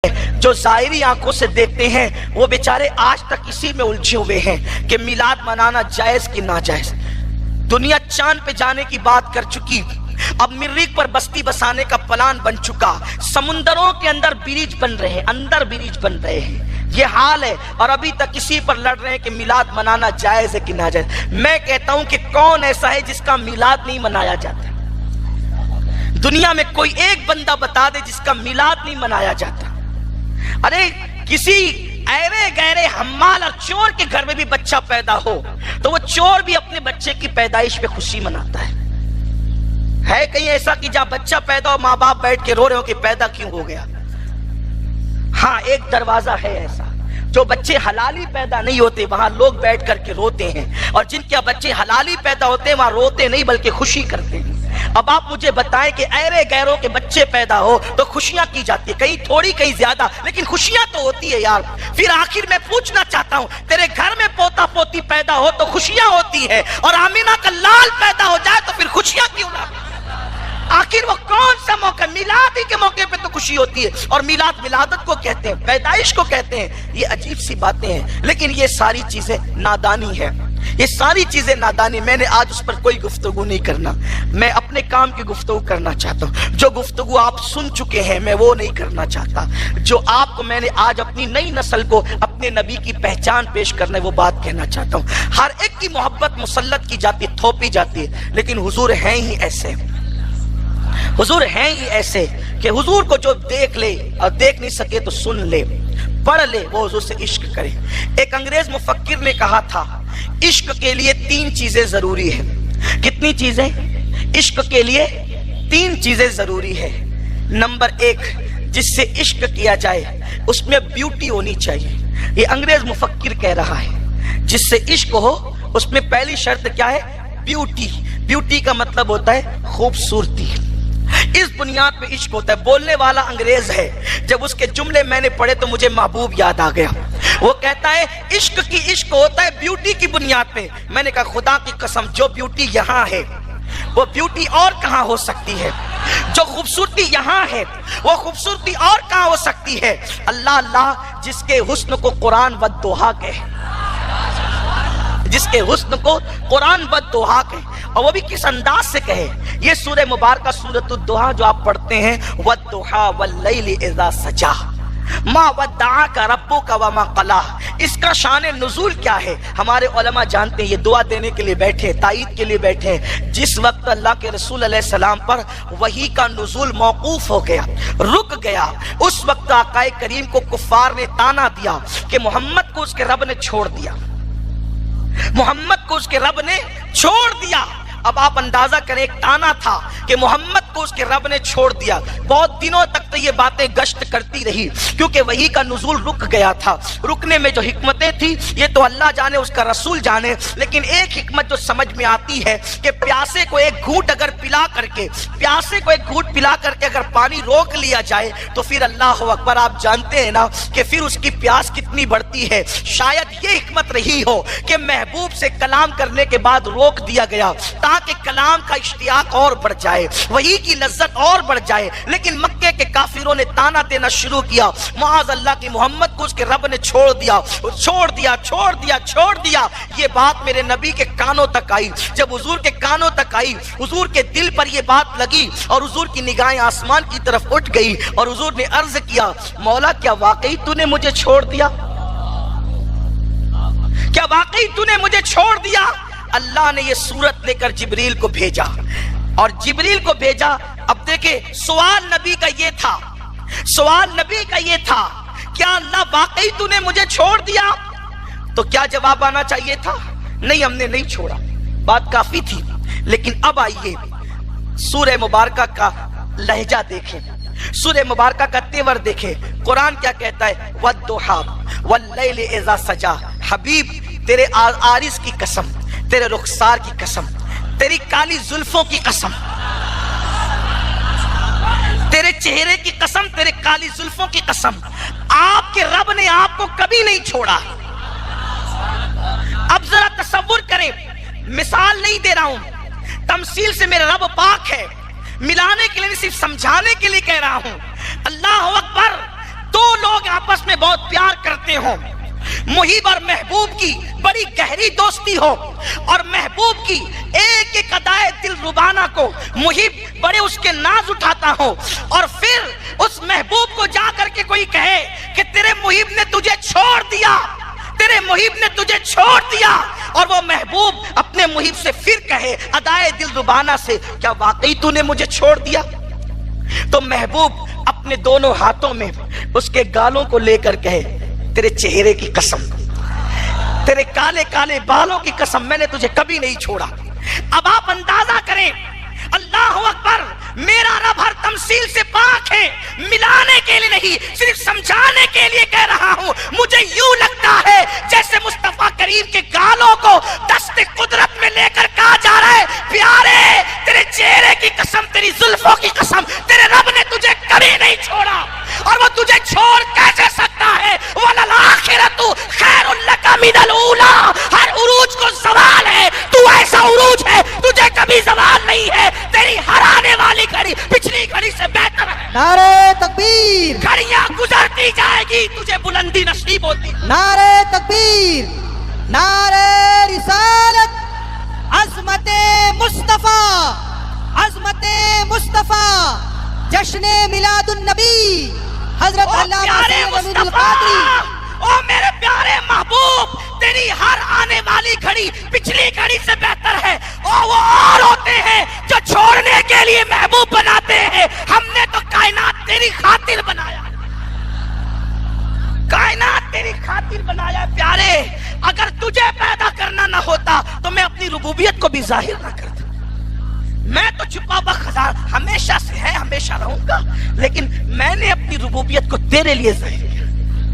جو ظاہری آنکھوں سے دیکھتے ہیں وہ بیچارے آج تک اسی میں الجھے ہوئے ہیں کہ میلاد منانا جائز کہ ناجائز۔ دنیا چاند پہ جانے کی بات کر چکی، اب مریخ پر بستی بسانے کا پلان بن چکا، سمندروں کے اندر بریج بن رہے ہیں، اندر بریج بن رہے ہیں، یہ حال ہے، اور ابھی تک اسی پر لڑ رہے ہیں کہ میلاد منانا جائز ہے کہ ناجائز۔ میں کہتا ہوں کہ کون ایسا ہے جس کا میلاد نہیں منایا جاتا؟ دنیا میں کوئی ایک بندہ بتا دے جس کا میلاد نہیں منایا جاتا۔ ارے کسی ایرے گہرے حمال اور چور کے گھر میں بھی بچہ پیدا ہو تو وہ چور بھی اپنے بچے کی پیدائش پہ خوشی مناتا ہے کہیں ایسا کہ جہاں بچہ پیدا ہو ماں باپ بیٹھ کے رو رہے ہو کہ پیدا کیوں ہو گیا؟ ہاں ایک دروازہ ہے ایسا، جو بچے حلالی پیدا نہیں ہوتے وہاں لوگ بیٹھ کر کے روتے ہیں، اور جن کے بچے حلالی پیدا ہوتے ہیں وہاں روتے نہیں بلکہ خوشی کرتے ہیں۔ اب آپ مجھے بتائیں کہ ایرے گہروں کے بچے پیدا ہو تو خوشیاں کی جاتی ہیں، کہیں تھوڑی کہیں زیادہ، لیکن خوشیاں تو ہوتی ہے یار۔ پھر آخر میں پوچھنا چاہتا ہوں، تیرے گھر میں پوتا پوتی پیدا ہو تو خوشیاں ہوتی ہے، اور آمینہ کا لال پیدا ہو جائے تو پھر خوشیاں کیوں نہ؟ آخر وہ کون سا موقع؟ میلاد ہی کے موقع پہ تو خوشی ہوتی ہے، اور میلاد ولادت کو کہتے ہیں، پیدائش کو کہتے ہیں۔ یہ عجیب سی باتیں ہیں، لیکن یہ ساری چیزیں نادانی ہے، یہ ساری چیزیں نادانی۔ میں نے آج اس پر کوئی گفتگو نہیں کرنا، میں اپنے کام کی گفتگو کرنا چاہتا ہوں۔ جو گفتگو آپ سن چکے ہیں میں وہ نہیں کرنا چاہتا، جو آپ کو میں نے آج اپنی نئی نسل کو اپنے نبی کی پہچان پیش کرنے وہ بات کہنا چاہتا ہوں۔ ہر ایک کی محبت مسلط کی جاتی، تھوپی جاتی ہے، لیکن حضور ہیں ہی ایسے، حضور ہیں ہی ایسے کہ حضور کو جو دیکھ لے اور دیکھ نہیں سکے تو سن لے، پڑھ لے، وہ حضور سے عشق کرے۔ ایک انگریز مفکر نے کہا تھا عشق کے لیے 3 چیزیں ضروری ہیں۔ کتنی چیزیں؟ عشق کے لیے 3 چیزیں ضروری ہے۔ نمبر 1، جس سے عشق کیا جائے اس میں بیوٹی ہونی چاہیے۔ یہ انگریز مفکر کہہ رہا ہے، جس سے عشق ہو اس میں پہلی شرط کیا ہے؟ بیوٹی۔ بیوٹی کا مطلب ہوتا ہے خوبصورتی۔ اس بنیاد پہ عشق ہوتا ہے۔ بولنے والا انگریز ہے، جب اس کے جملے میں نے پڑھے تو مجھے محبوب یاد آ گیا۔ وہ کہتا ہے عشق ہوتا ہے بیوٹی کی بنیاد پہ۔ میں نے کہا خدا کی قسم، جو بیوٹی یہاں ہے وہ بیوٹی اور کہاں ہو سکتی ہے؟ جو خوبصورتی یہاں ہے وہ خوبصورتی اور کہاں ہو سکتی ہے؟ اللہ جس کے حسن کو قرآن والضحیٰ کہے، جس کے حسن کو قرآن والضحیٰ کہے، اور وہ بھی کس انداز سے کہے؟ یہ سورہ مبارکہ سورۃ الضحیٰ جو آپ پڑھتے ہیں، والضحیٰ واللیل اذا سجا ما ودعاک ربک وما قلی، اس کا شان نزول کیا ہے؟ ہمارے علماء جانتے ہیں، یہ دعا دینے کے لیے بیٹھے، تائید کے لیے بیٹھے ہیں۔ جس وقت اللہ کے رسول علیہ السلام پر وحی کا نزول موقوف ہو گیا، رک گیا، اس وقت آقا کریم کو کفار نے تانا دیا کہ محمد کو اس کے رب نے چھوڑ دیا، محمد کو اس کے رب نے چھوڑ دیا۔ اب آپ اندازہ کریں، ایک تانا تھا کہ محمد کو اس کے رب نے چھوڑ دیا۔ بہت دنوں تک تو یہ باتیں گشت کرتی رہی، کیونکہ وحی کا نزول رک گیا تھا۔ رکنے میں جو حکمتیں تھی یہ تو اللہ جانے، اس کا رسول جانے، لیکن ایک حکمت جو سمجھ میں آتی ہے کہ پیاسے کو ایک گھونٹ اگر پلا کر کے، پیاسے کو ایک گھونٹ پلا کر کے اگر پانی روک لیا جائے تو پھر اللہ اکبر، آپ جانتے ہیں نا کہ پھر اس کی پیاس کتنی بڑھتی ہے۔ شاید یہ حکمت رہی ہو کہ محبوب سے کلام کرنے کے بعد روک دیا گیا تاکہ کلام کا اشتیاق اور بڑھ جائے، وحی کی لذت اور بڑھ جائے۔ لیکن مکے کے کافروں نے تانا دینا شروع کیا، معاذ اللہ کی محمد کو اس کے رب نے چھوڑ دیا، چھوڑ دیا، چھوڑ دیا، چھوڑ دیا۔ یہ بات میرے نبی کے کانوں تک آئی۔ جب حضور کے کانوں تک آئی، حضور کے دل پر یہ بات لگی، اور حضور کی نگاہیں آسمان کی طرف اٹھ گئی، اور حضور نے عرض کیا، مولا کیا واقعی تو نے مجھے چھوڑ دیا؟ کیا واقعی تو نے مجھے چھوڑ دیا؟ اللہ نے یہ صورت لے کر جبریل کو بھیجا، اور جبریل کو بھیجا۔ اب دیکھیں، سوال نبی کا یہ تھا، سوال نبی کا یہ تھا، کیا اللہ واقعی تو نے مجھے چھوڑ دیا؟ تو کیا جواب آنا چاہیے تھا؟ نہیں، ہم نے نہیں چھوڑا، بات کافی تھی۔ لیکن اب آئیے سورہ مبارکہ کا لہجہ دیکھیں، سورہ مبارکہ کا تیور دیکھیں۔ قرآن کیا کہتا ہے؟ والضحیٰ واللیل اذا سجا۔ حبیب تیرے عارض کی قسم، تیرے رخسار کی قسم، تیری کالی زلفوں کی قسم، تیرے چہرے کی قسم، تیرے کالی زلفوں کی قسم، آپ کے رب نے آپ کو کبھی نہیں چھوڑا۔ اب ذرا تصور کریں، مثال نہیں دے رہا ہوں، تمثیل سے میرا رب پاک ہے، ملانے کے لیے صرف سمجھانے کے لیے کہہ رہا ہوں۔ اللہ اکبر، 2 آپس میں بہت پیار کرتے ہوں، محب اور محبوب کی بڑی گہری دوستی ہو، اور محبوب کی ایک ایک ادائے دل ربانہ کو محب بڑے اس کے ناز اٹھاتا ہو، اور پھر اس محبوب کو جا کر کے کوئی کہے کہ تیرے محب نے تجھے چھوڑ دیا، تیرے محب نے تجھے چھوڑ دیا، اور وہ محبوب اپنے محب سے پھر کہے ادائے دل ربانہ سے کیا واقعی تو نے مجھے چھوڑ دیا؟ تو محبوب اپنے دونوں ہاتھوں میں اس کے گالوں کو لے کر کہے تیرے چہرے کی قسم، تیرے کالے کالے بالوں کی قسم، میں نے تجھے کبھی نہیں چھوڑا۔ اب آپ اندازہ کریں، اللہ اکبر، میرا رب ہر تمثیل سے پاک ہے، ملانے کے لیے نہیں صرف سمجھانے کے لیے کہہ رہا ہوں۔ مجھے یوں لگتا ہے جیسے مصطفیٰ کریم کے گالوں کو دست قدرت میں لے کر کہا جا رہا ہے پیارے تیرے چہرے کی قسم، تیری زلفوں کی قسم، تیرے رب نے تجھے کبھی نہیں چھوڑا، اور وہ تجھے چھوڑ کیسے سکتا ہے؟ وَلَلْآخِرَةُ خَيْرٌ لَكَ مِنَ الْأُولَىٰ، ہر عروج کو زوال ہے، تو ایسا عروج ہے تجھے کبھی زوال نہیں ہے، تیری ہر آنے والی گھڑی پچھلی گھڑی سے بہتر ہے۔ نعرہ تکبیر، گھڑیاں گزرتی جائے گی، تجھے بلندی نصیب ہوتی۔ نعرہ تکبیر، نعرہ رسالت، عظمت مصطفیٰ، عظمت مصطفیٰ، جشن میلاد النبی حضرت علامہ سید امین القادری۔ او میرے پیارے محبوب، تیری ہر آنے والی گھڑی پچھلی گھڑی سے بہتر ہے، اور وہ اور ہوتے ہیں جو چھوڑنے کے لیے محبوب بناتے ہیں، ہم نے تو کائنات تیری خاطر بنایا، کائنات تیری خاطر بنایا۔ پیارے اگر تجھے پیدا کرنا نہ ہوتا تو میں اپنی ربوبیت کو بھی ظاہر نہ کرتا، میں تو چھپا ہوا خزانہ ہمیشہ سے ہے، ہمیشہ رہوں گا، لیکن میں نے اپنی ربوبیت کو تیرے لیے ظاہر